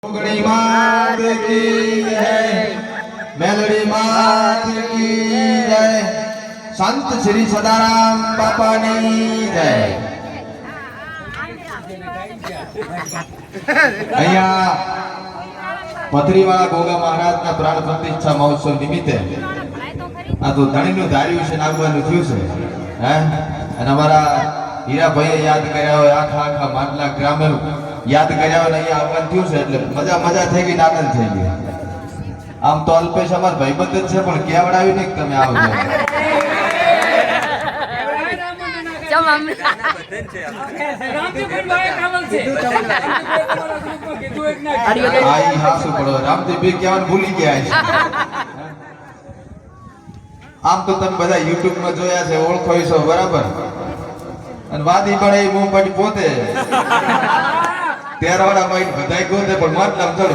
ગણી માત કી જય, મેલડી માત કી જય, સંત શ્રી સદારામ બાપાની જય। અહીંયા પથરીવાળા ગોગા મહારાજના પ્રાણ પ્રતિષ્ઠા મહોત્સવ નિમિત્તે આ તો ધણીનું ધાર્યું છે નાખવાનું થયું છે હે, અને અમારા હીરાભાઈએ યાદ કર્યા હોય, આખા માટલા ગ્રામે યાદ કર્યા હોય, અહીંયા આવવાનું થયું છે એટલે મજા થઈ ગઈ, આનંદ થઈ ગયો। આમ તો અલ્પેશ અમાર ભાઈબંધ જ છે, પણ કેવડાવી નહીં તમે આવજો। રામદેવભાઈ કહેવાનું ભૂલી ગયા છે। આમ તો તમે બધા યુટ્યુબ માં જોયા છે, ઓળખો છો બરાબર, અને વાદી પણ એ મોંપાટી પોતે તેરવાડા માં બધાય ગોતે, પણ મત નામ ચલો